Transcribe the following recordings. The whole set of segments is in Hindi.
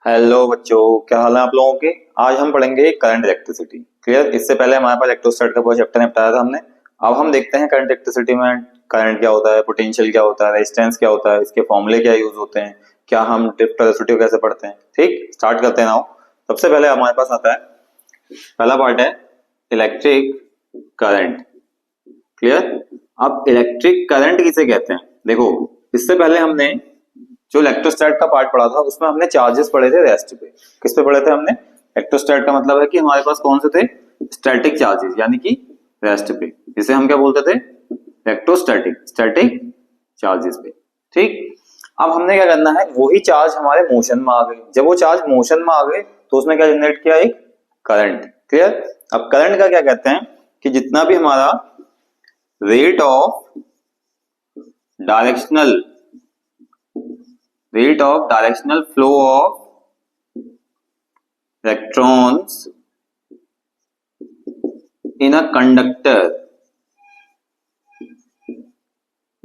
हेलो बच्चों, क्या हाल है आप लोगों के। आज हम पढ़ेंगे करंट इलेक्ट्रिसिटी। क्लियर। इससे पहले हमारे पास इलेक्ट्रोस्टैट का पूरा चैप्टर निपटाया था हमने। अब हम देखते हैं करंट इलेक्ट्रिसिटी में करंट क्या होता है, पोटेंशियल क्या होता है, रेजिस्टेंस क्या होता है, इसके फॉर्मूले क्या यूज होते हैं, क्या हम ड्रिफ्ट वेलोसिटी को कैसे पढ़ते हैं। ठीक, स्टार्ट करते हैं नाउ। सबसे पहले हमारे पास आता है, पहला पार्ट है इलेक्ट्रिक करंट। क्लियर। अब इलेक्ट्रिक करंट किसे कहते हैं, देखो इससे पहले हमने जो इलेक्ट्रोस्टैट का पार्ट पढ़ा था उसमें हमने चार्जेस पढ़े थे रेस्ट पे। किस पे पढ़े थे हमने? इलेक्ट्रोस्टैट का मतलब है कि हमारे पास कौन से थे, स्टैटिक चार्जेस, यानी कि रेस्ट पे, जिसे हम क्या बोलते थे, इलेक्ट्रोस्टैटिक स्टैटिक चार्जेस पे। ठीक। अब हमने क्या करना है, वही चार्ज हमारे मोशन में आ गए। जब वो चार्ज मोशन में आ गए तो उसने क्या जनरेट किया, एक करंट। क्लियर। अब करंट का क्या कहते हैं कि जितना भी हमारा rate of directional flow of electrons in a conductor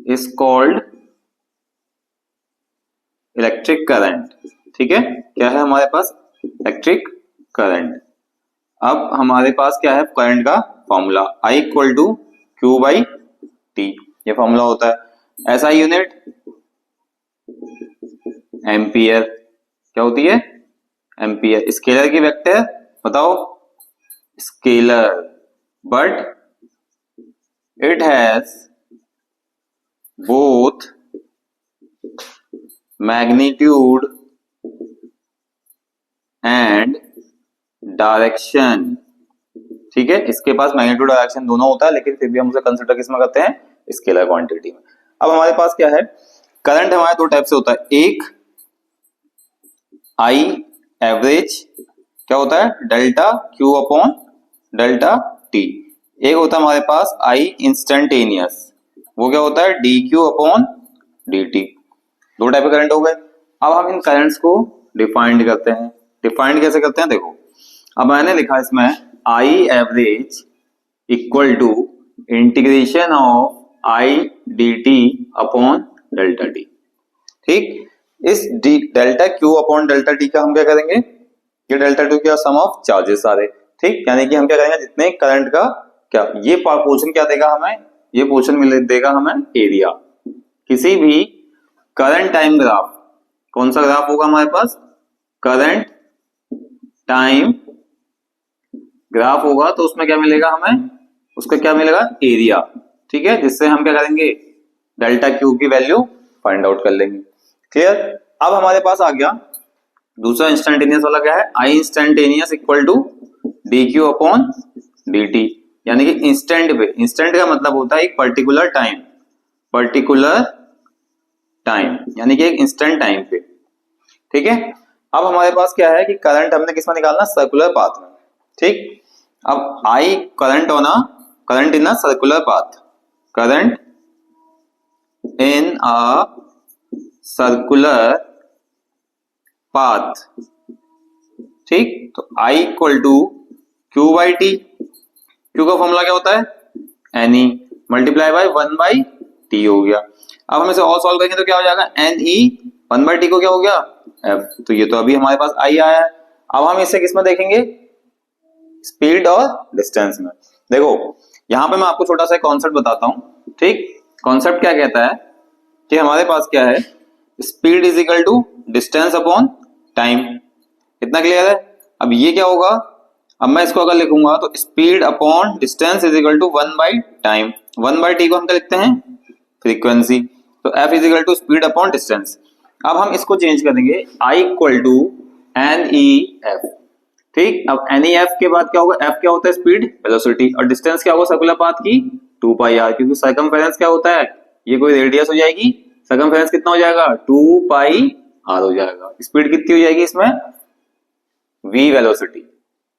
is called electric current. ठीक है, क्या है हमारे पास, इलेक्ट्रिक करंट। अब हमारे पास क्या है करंट का formula, I equal to Q by T, ये फॉर्मूला होता है। ऐसा यूनिट एम्पियर, क्या होती है, एम्पियर। स्केलर की वेक्टर बताओ, scalar, but it has both magnitude and direction. ठीक है, इसके पास मैग्नीट्यूड डायरेक्शन दोनों होता है, लेकिन फिर भी हम उसे कंसिडर किसमें करते हैं, स्केलर क्वांटिटी में। अब हमारे पास क्या है, करंट हमारे दो टाइप से होता है। एक आई एवरेज, क्या होता है, delta Q upon delta T. एक होता है हमारे पास आई इंस्टेंटेनियस, वो क्या होता है, D Q upon D T. दो टाइप के करंट हो गए। अब हम इन करंट्स को डिफाइंड करते हैं। डिफाइंड कैसे करते हैं, देखो अब मैंने लिखा इसमें I average equal to integration of I D T upon delta T. ठीक। इस delta Q upon delta T का हम क्या करेंगे, ये डेल्टा टू क्या सम ऑफ चार्जेस सारे। ठीक, यानी कि हम क्या करेंगे, जितने करंट का क्या ये पोर्शन क्या देगा हमें, ये पोर्शन मिल देगा हमें एरिया। किसी भी करंट टाइम ग्राफ, कौन सा ग्राफ होगा हमारे पास, करंट टाइम ग्राफ होगा, तो उसमें क्या मिलेगा हमें, उसका क्या मिलेगा, एरिया। ठीक है, जिससे हम क्या करेंगे, डेल्टा क्यू की वैल्यू फाइंड आउट कर लेंगे। क्लियर। अब हमारे पास आ गया दूसरा इंस्टेंटेनियस वाला, क्या है, I instantaneous equal to D Q upon D T, यानी कि इंस्टेंट पे। इंस्टेंट का मतलब होता है एक पर्टिकुलर टाइम, यानी कि एक इंस्टेंट टाइम पे। ठीक है। अब हमारे पास क्या है कि करंट हमने किसमें निकालना, सर्कुलर पाथ में। ठीक। अब I current in a circular path, current in a circular path. ठीक, तो I equal to Q by T. Q का फॉर्मूला क्या होता है, N E multiply by one by T हो गया। अब हम इसे और सॉल्व करेंगे तो क्या हो जाएगा, N E, one by T को क्या हो गया, एफ। तो ये तो अभी हमारे पास आई आया है। अब हम इसे किस में देखेंगे, स्पीड और डिस्टेंस में। देखो यहां पे मैं आपको छोटा सा कॉन्सेप्ट बताता हूं। ठीक, कॉन्सेप्ट क्या कहता है कि हमारे पास क्या है, speed is equal to distance upon time. कितना क्लियर है। अब ये क्या होगा, अब मैं इसको अगर लिखूंगा तो speed upon distance is equal to one by time. One by T को हम क्या लिखते हैं, फ्रीक्वेंसी। तो F is equal to speed upon distance. अब हम इसको चेंज करेंगे, I equal to N E F. ठीक, अब एन ई एफ के बाद क्या होगा, एफ क्या होता है, स्पीड वेलोसिटी, और डिस्टेंस क्या होगा सर्कुलर पाथ की, टू पाई आर, क्योंकि सर्कमफेरेंस क्या होता है, ये कोई रेडियस हो जाएगी, सर्कमफेरेंस कितना हो जाएगा, टू पाई आर हो जाएगा। स्पीड कितनी हो जाएगी इसमें, v वेलोसिटी।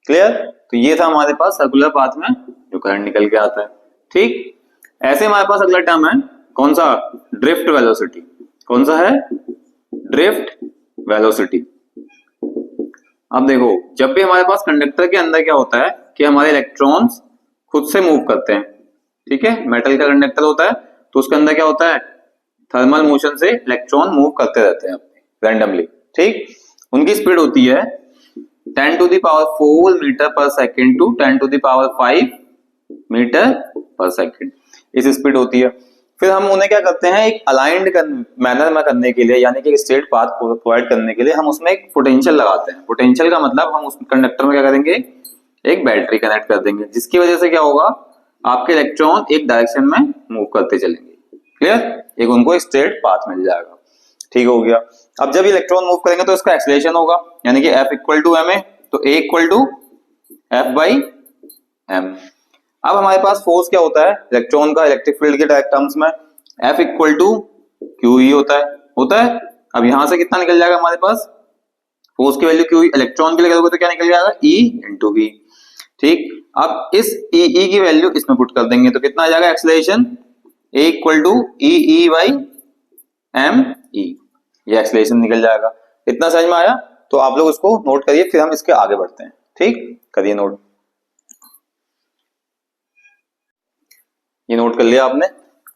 क्लियर। तो ये था हमारे पास सर्कुलर पाथ में जो करंट निकल के आता है। ठीक, ऐसे हमारे पास अगला टर्म है कौन सा, ड्रिफ्ट वेलोसिटी। कौन सा है, ड्रिफ्ट वेलोसिटी। अब देखो जब भी हमारे पास कंडक्टर के अंदर क्या होता है कि हमारे इलेक्ट्रॉन्स खुद से मूव करते हैं। ठीक है, मेटल का कंडक्टर होता है तो उसके अंदर क्या होता है, थर्मल मोशन से इलेक्ट्रॉन मूव करते रहते हैं रैंडमली। ठीक, उनकी स्पीड होती है 10⁴ मीटर पर सेकेंड टू 10⁵ मीटर पर सेकेंड, इस स्पीड होती है। फिर हम उन्हें क्या करते हैं, एक अलाइंड मैनर में करने के लिए, यानी कि एक स्ट्रेट पाथ प्रोवाइड करने के लिए हम उसमें एक पोटेंशियल लगाते हैं। पोटेंशियल का मतलब हम उस कंडक्टर में क्या करेंगे, एक बैटरी कनेक्ट कर देंगे, जिसकी वजह से क्या होगा, आपके इलेक्ट्रॉन एक डायरेक्शन में मूव करते चलेंगे। क्लियर, एक उनको एक स्ट्रेट पाथ मिल जाएगा। ठीक हो गया। अब जब इलेक्ट्रॉन मूव करेंगे तो इसका एक्सेलरेशन होगा, यानी कि F equal to M A, तो A equal to F by M. अब हमारे पास फोर्स क्या होता है इलेक्ट्रॉन का इलेक्ट्रिक फील्ड के टर्म्स में, F equal to Q E होता है। अब यहां से कितना निकल जाएगा हमारे पास, फोर्स की वैल्यू क्यू, इलेक्ट्रॉन के लिए करोगे तो क्या निकल जाएगा, E इंटू वी। ठीक, अब इस ई की वैल्यू इसमें पुट कर देंगे तो कितना आ जाएगा acceleration, A equal to E by M E, ये एक्सेलरेशन निकल जाएगा। इतना समझ में आया, तो आप लोग उसको नोट करिए, फिर हम इसके आगे बढ़ते हैं। ठीक, करिए नोट, ये नोट कर लिया आपने।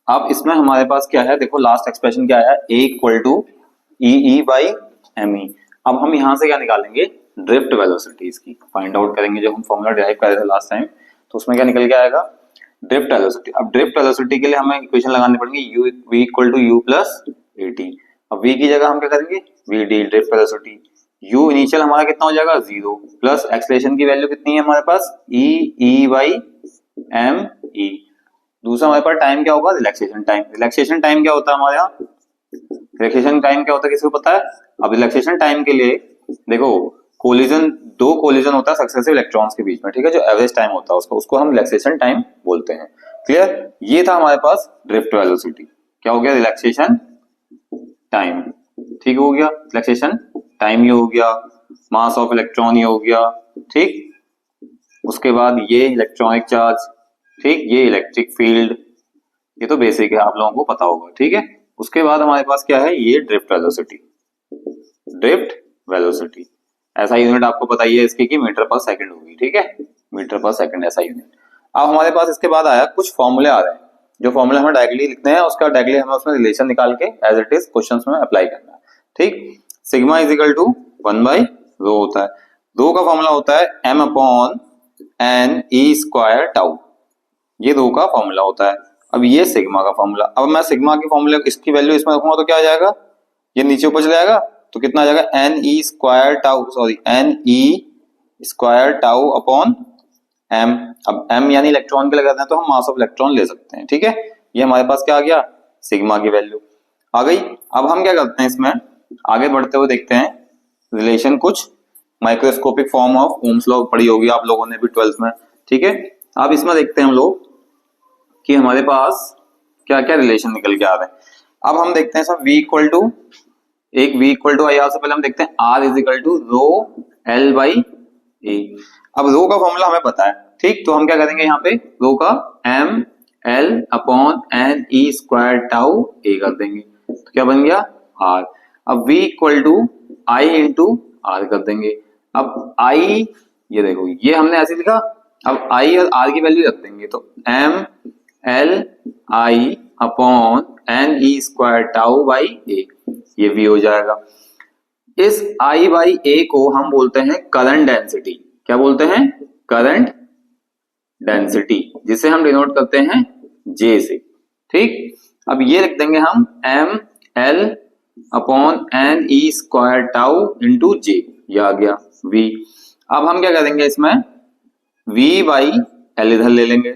अब इसमें हमारे पास क्या है, देखो लास्ट एक्सप्रेशन क्या है, A equal to E by M E. अब हम यहां से क्या निकालेंगे, ड्रिफ्ट वेलोसिटी इसकी फाइंड आउट करेंगे। जो हम फॉर्मूला डिराइव कर रहे थे लास्ट टाइम, तो उसमें क्या निकल के आएगा, ड्रिफ्ट वेलोसिटी। अब ड्रिफ्ट वेलोसिटी के लिए हमें इक्वेशन लगानी पड़ेगी, U V equal to U plus A T. अब v की जगह हम क्या करेंगे, V D drift velocity. u initial हमारा कितना हो जाएगा, 0 प्लस एक्सेलरेशन की वैल्यू कितनी है हमारे पास, ई बाई एम ई। दूसरा हमारे पास टाइम क्या होगा, रिलैक्सेशन टाइम। रिलैक्सेशन टाइम क्या होता है हमारे यहाँ, रिलैक्सेशन टाइम क्या होता है, किसी को पता है? अब रिलैक्सेशन टाइम के लिए देखो, कोलिजन, दो कोलिजन होता है सक्सेसिव इलेक्ट्रॉन्स के बीच में, ठीक है, जो एवरेज टाइम होता है उसको हम रिलैक्सेशन टाइम बोलते हैं। क्लियर, ये था हमारे पास ड्रिफ्ट वेलोसिटी। क्या हो गया, रिलैक्सेशन टाइम। ठीक हो गया, रिलैक्सेशन टाइम ये हो गया, मास ऑफ इलेक्ट्रॉन ये हो गया। ठीक, उसके बाद ये इलेक्ट्रॉनिक चार्ज, ठीक, ये इलेक्ट्रिक फील्ड, ये तो बेसिक है, आप लोगों को पता होगा। ठीक है, उसके बाद हमारे पास क्या है, ये ड्रिफ्ट वेलोसिटी। ड्रिफ्ट वेलोसिटी ऐसा यूनिट आपको पता ही है इसकी कि मीटर पर सेकंड होगी। ठीक है, मीटर पर सेकंड ऐसा यूनिट। अब हमारे पास इसके बाद आया कुछ फॉर्मूले आ रहे हैं, जो फॉर्मूले हमें डायरेक्टली लिखते हैं, उसका डायरेक्टली हमें उसमें रिलेशन निकाल के एज इट इज क्वेश्चंस में अप्लाई करना है। ठीक, सिग्मा इज इक्वल टू 1/ρ होता है। रो का फॉर्मूला होता है m upon N E square tau, ये रो का फॉर्मूला होता है। अब ये सिग्मा का फॉर्मूला, अब मैं सिग्मा की फॉर्मूला इसकी वैल्यू इसमें रखूंगा तो क्या आ जाएगा, ये नीचे ऊपर चले जाएगा, तो कितना आ जाएगा, N E square tau upon m। अब m यानी इलेक्ट्रॉन के लगाते हैं तो हम मास ऑफ इलेक्ट्रॉन ले सकते हैं। ठीक है, ये हमारे पास क्या आ गया, सिग्मा की वैल्यू आ गई। अब हम क्या करते हैं, इसमें आगे बढ़ते हुए देखते हैं रिलेशन, कुछ microscopic form of Ohm's law पढ़ी होगी आप लोगों ने भी 12th में। ठीक है, अब इसमें देखते हैं हम लोग कि हमारे पास क्या क्या रिलेशन निकल के आ रहे हैं। अब हम देखते हैं सब v इक्वल टू, एक v equal to I R से पहले हम देखते हैं r is equal to rho L by A. अब रो का फॉर्मूला हमें पता है, ठीक, तो हम क्या करेंगे, यहाँ पे रो का m l upon N E square tau A कर देंगे, तो क्या बन गया r। अब v equal to i into r कर देंगे। अब i, ये देखो ये हमने ऐसे लिखा, अब i और r की वैल्यू रख देंगे, तो m l i upon N E square tau by A, ये v हो जाएगा। इस I बाई A को हम बोलते हैं करंट डेंसिटी। क्या बोलते हैं, करंट डेंसिटी, जिसे हम डिनोट करते हैं J से। ठीक, अब ये लिख देंगे हम m l upon N E square tau into J, ये आ गया V। अब हम क्या करेंगे, इसमें V बाई L इधर ले लेंगे,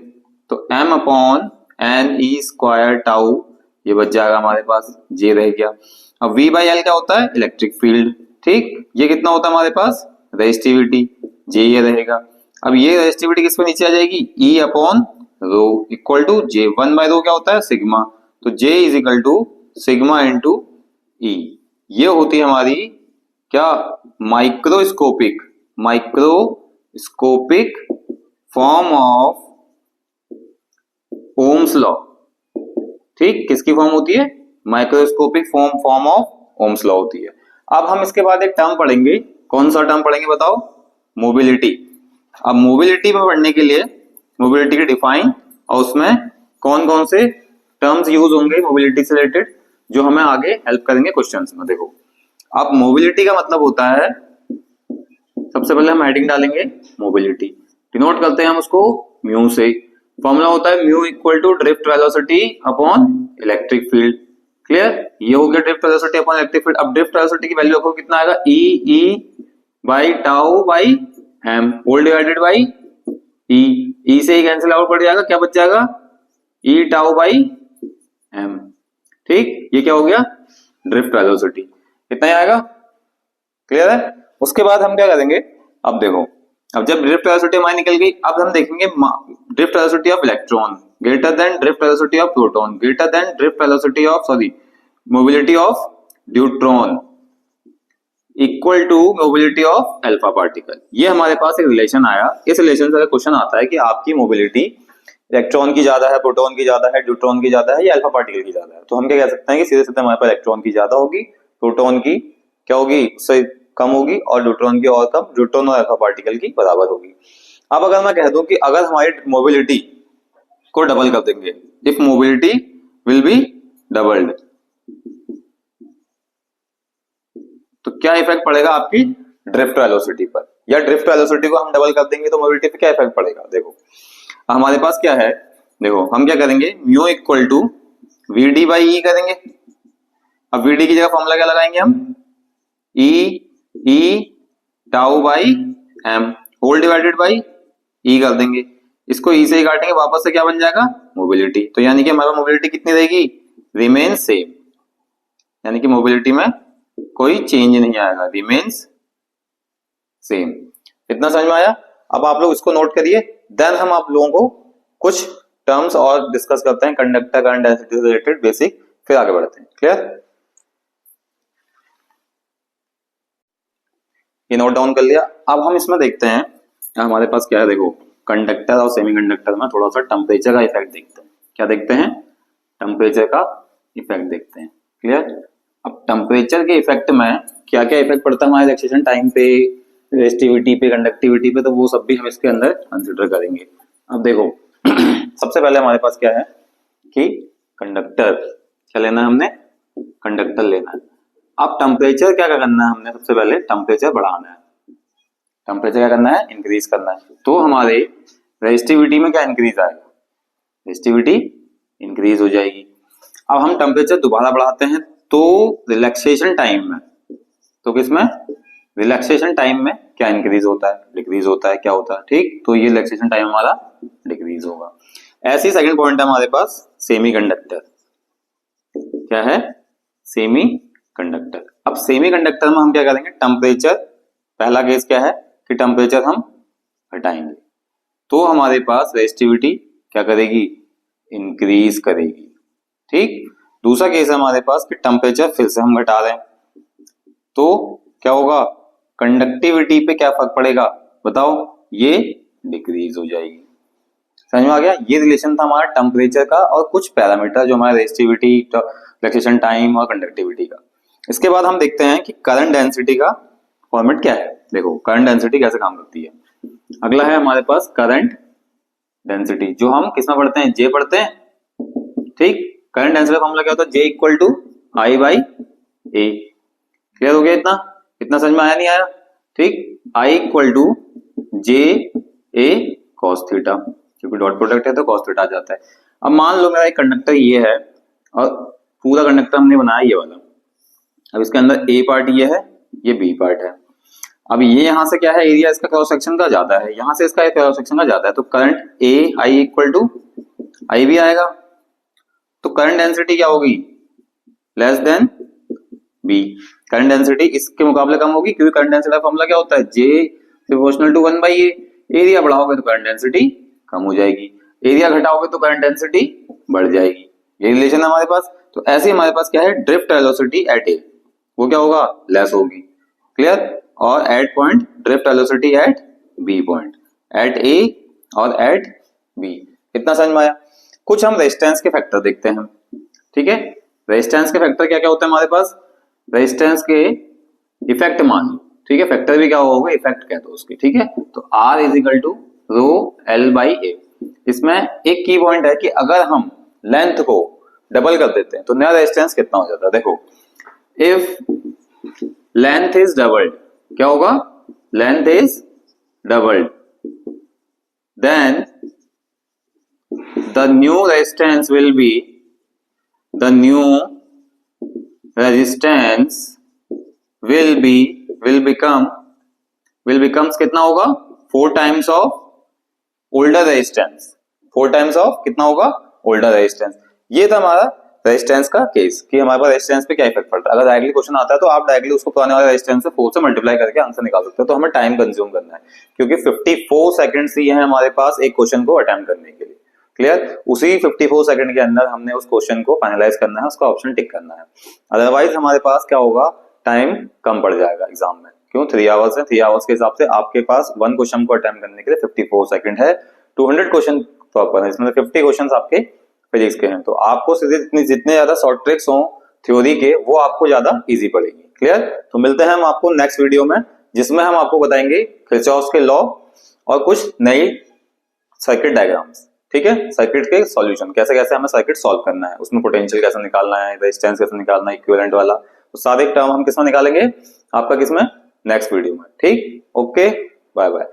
तो m upon N E square tau, ये बच जाएगा हमारे पास, J रह गया। अब V बाई L क्या होता है, इलेक्ट्रिक फील्ड। ठीक, ये कितना होता है हमारे पास, रेजिस्टिविटी, J ये रहेगा। अब ये रेजिस्टिविटी किस पे नीचे आ जाएगी, E upon rho equal to J, 1/ρ क्या होता है, सिग्मा, तो J is equal to sigma into E। ये होती है हमारी क्या, microscopic form of Ohm's law. ठीक, किसकी फॉर्म होती है, microscopic form of Ohm's law होती है। अब हम इसके बाद एक टर्म पढ़ेंगे, कौन सा टर्म पढ़ेंगे बताओ, मोबिलिटी। अब मोबिलिटी में पढ़ने के लिए मोबिलिटी की डिफाइन और उसमें कौन कौन से टर्म्स यूज होंगे मोबिलिटी से रिलेटेड, जो हमें आगे हेल्प करेंगे क्वेश्चंस में। देखो अब मोबिलिटी का मतलब होता है, सबसे पहले हम हेडिंग डालेंगे मोबिलिटी, डिनोट करते हैं हम उसको म्यू से। फॉर्मूला होता है mu equal to drift velocity upon electric field. Clear, ये हो गया drift velocity upon electric field. अब ड्रिफ्ट वेलोसिटी की वैल्यू आपको कितना आएगा, E by tau by M whole divided by E से ही कैंसिल आउट पड़ जाएगा, क्या बच जाएगा, ई टाउ बाई एम। ठीक, ये क्या हो गया, ड्रिफ्ट वेलोसिटी, इतना ही आएगा। क्लियर है। उसके बाद हम क्या करेंगे, अब देखो, अब जब ड्रिफ्ट वेलोसिटी हमारी निकल गई, अब हम देखेंगे drift velocity of electron greater than drift velocity of proton greater than drift velocity of mobility of neutron equal to mobility of alpha particle. ये हमारे पास एक रिलेशन आया। इस रिलेशन से क्वेश्चन आता है कि आपकी मोबिलिटी इलेक्ट्रॉन की ज्यादा है, प्रोटॉन की ज्यादा है, न्यूट्रॉन की ज्यादा है या अल्फा पार्टिकल की ज्यादा है, तो हम क्या कह सकते हैं कि सीधे सीधे हमारे पास इलेक्ट्रॉन की ज्यादा होगी, प्रोटॉन की क्या होगी, उससे कम होगी, और न्यूट्रॉन की और कम, न्यूट्रॉन और अल्फा पार्टिकल की बराबर होगी। अब अगर मैं कह दूं कि अगर हमारी मोबिलिटी को डबल कर देंगे, if mobility will be doubled, तो क्या इफेक्ट पड़ेगा आपकी ड्रिफ्ट वेलोसिटी पर, या ड्रिफ्ट वेलोसिटी को हम डबल कर देंगे तो मोबिलिटी पे क्या इफेक्ट पड़ेगा। देखो हमारे पास क्या है, देखो हम क्या करेंगे, mu equal to V D by E करेंगे। अब वी डी की जगह फॉर्मूला क्या लगाएंगे हम, E tau by M whole divided by E कर देंगे। इसको ई से ही काटेंगे, वापस से क्या बन जाएगा, मोबिलिटी। तो यानी कि हमारा मोबिलिटी कितनी रहेगी, रिमेन सेम, यानी कि मोबिलिटी में कोई चेंज नहीं आएगा, रिमेन्स सेम। इतना समझ में आया। अब आप लोग इसको नोट करिए, देन हम आप लोगों को कुछ टर्म्स और डिस्कस करते हैं कंडक्टर करंट डेंसिटी से रिलेटेड बेसिक, फिर आगे बढ़ते हैं। क्लियर, ये नोट डाउन कर लिया। अब हम इसमें देखते हैं हमारे पास क्या है, देखो कंडक्टर और सेमीकंडक्टर में थोड़ा सा टेम्परेचर का इफेक्ट देखते हैं। क्या देखते हैं, टेम्परेचर का इफेक्ट देखते हैं। क्लियर, अब टेम्परेचर के इफेक्ट में क्या क्या इफेक्ट पड़ता है हमारे रिएक्शन टाइम पे, रेजिस्टिविटी पे, कंडक्टिविटी पे, तो वो सब भी हम इसके अंदर कंसिडर करेंगे। अब देखो सबसे पहले हमारे पास क्या है कि कंडक्टर, क्या लेना है हमने, कंडक्टर लेना है। अब टेम्परेचर क्या करना है हमने, सबसे पहले टेम्परेचर बढ़ाना है। टेम्परेचर क्या करना है, इंक्रीज करना है। तो हमारे रेजिस्टिविटी में क्या इंक्रीज आएगा, रेजिस्टिविटी इंक्रीज हो जाएगी। अब हम टेम्परेचर दोबारा बढ़ाते हैं तो रिलैक्सेशन टाइम में, तो किसमें, रिलैक्सेशन टाइम में क्या इंक्रीज होता है, डिक्रीज होता है, क्या होता है। ठीक, तो ये रिलैक्सेशन टाइम हमारा डिक्रीज होगा। ऐसे ही सेकंड पॉइंट है हमारे पास सेमीकंडक्टर। क्या है, सेमी कंडक्टर। अब सेमी कंडक्टर में हम क्या करेंगे, टेम्परेचर, पहला केस क्या है कि टेम्परेचर हम घटाएंगे, तो हमारे पास रेजिस्टिविटी क्या करेगी, इंक्रीज करेगी। ठीक, दूसरा केस है हमारे पास कि टेम्परेचर फिर से हम घटा रहे हैं, तो क्या होगा, कंडक्टिविटी पे क्या फर्क पड़ेगा बताओ, ये डिक्रीज हो जाएगी। समझ में आ गया, ये रिलेशन था हमारा टेम्परेचर का और कुछ पैरामीटर जो हमारे रेजिस्टिविटी, रिलैक्सेशन टाइम और कंडक्टिविटी का। इसके बाद हम देखते हैं कि करंट डेंसिटी का फॉर्मेट क्या है। देखो करंट डेंसिटी कैसे काम करती है। अगला है हमारे पास करंट डेंसिटी, जो हम किसमें पढ़ते हैं, जे पढ़ते हैं। ठीक, करंट डेंसिटी का फॉर्मूला क्या होता है, J equal to I by A. Clear हो गया, इतना इतना समझ में आया नहीं आया। ठीक, I equal to J A cos theta, क्योंकि डॉट प्रोडक्ट है तो कॉस थीटा आ जाता है। अब मान लो मेरा एक कंडक्टर ये है और पूरा कंडक्टर हमने बनाया ये वाला। अब इसके अंदर ए पार्ट ये है, ये बी पार्ट है। अब ये यहाँ से क्या है, एरिया इसका क्रॉस सेक्शन का ज्यादा है, यहाँ से इसका क्रॉस सेक्शन का ज्यादा है, तो current A I equal to I भी आएगा। तो करंट डेंसिटी क्या होगी, less than B. Current density इसके मुकाबले कम होगी, क्योंकि करंट डेंसिटी का फॉर्मूला क्या होता है, J proportional to 1 by A. Area बढ़ाओगे तो करंट डेंसिटी कम हो जाएगी, एरिया घटाओगे तो करंट डेंसिटी बढ़ जाएगी। ये रिलेशन है हमारे पास। तो ऐसे हमारे पास क्या है, ड्रिफ्ट वेलोसिटी एट ए, वो क्या होगा, लेस होगी। क्लियर, और at point drift velocity at B point, at A और एट बी। इतना समझ में आया। कुछ हम रेजिस्टेंस के फैक्टर देखते हैं। ठीक है, रेजिस्टेंस के फैक्टर क्या क्या होते हैं हमारे पास, रेजिस्टेंस के इफेक्ट मान लो। ठीक है, फैक्टर भी क्या होगा, इफेक्ट कह दो उसके। ठीक है, तो R is equal to rho L by A. इसमें एक की पॉइंट है कि अगर हम लेंथ को डबल कर देते हैं तो नया रेजिस्टेंस कितना हो जाता है। देखो, इफ लेंथ इज डबल्ड, क्या होगा, length is doubled, then the new resistance will be, the new resistance will be, will becomes कितना होगा, 4 times of older resistance, 4 times of कितना होगा, ओल्डर रेजिस्टेंस। ये था हमारा रेजिस्टेंस का केस कि हमारे पास रेजिस्टेंस पे क्या इफेक्ट पड़ता है। अगर डायरेक्टली क्वेश्चन आता है तो आप डायरेक्टली उसको पुराने वाले रेजिस्टेंस से 4 से मल्टीप्लाई करके आंसर निकाल सकते हो। तो हमें टाइम कंज्यूम करना है क्योंकि 54 सेकंड्स ही है हमारे पास एक क्वेश्चन को अटेम्प्ट करने के लिए। क्लियर, उसी 54 सेकंड के अंदर हमने उस क्वेश्चन को फाइनलाइज करना है, उसका ऑप्शन टिक करना है। अदरवाइज हमारे पास क्या होगा, टाइम कम पड़ जाएगा एग्जाम में। क्यों, 3 आवर्स है, 3 आवर्स के हिसाब से आपके पास 1 क्वेश्चन को अटेम्प्ट करने के लिए 54 सेकंड है। 200 क्वेश्चन प्रॉपर है, इसमें 50 क्वेश्चन आपके फिजिक्स के हैं। तो आपको सीधे जितने ज्यादा शॉर्ट ट्रिक्स हो थ्योरी के वो आपको ज्यादा इजी पड़ेगी। क्लियर, तो मिलते हैं हम आपको नेक्स्ट वीडियो में, जिसमें हम आपको बताएंगे किरचॉफ के लॉ और कुछ नई सर्किट डायग्राम्स। ठीक है, सर्किट के सॉल्यूशन, कैसे कैसे हमें सर्किट सॉल्व करना है, उसमें पोटेंशियल कैसे निकालना है, रेजिस्टेंस कैसे निकालना है, इक्विवेलेंट वाला, तो सारे टर्म हम किसमें निकालेंगे, आपका किसमें, नेक्स्ट वीडियो में। ठीक, ओके, बाय बाय।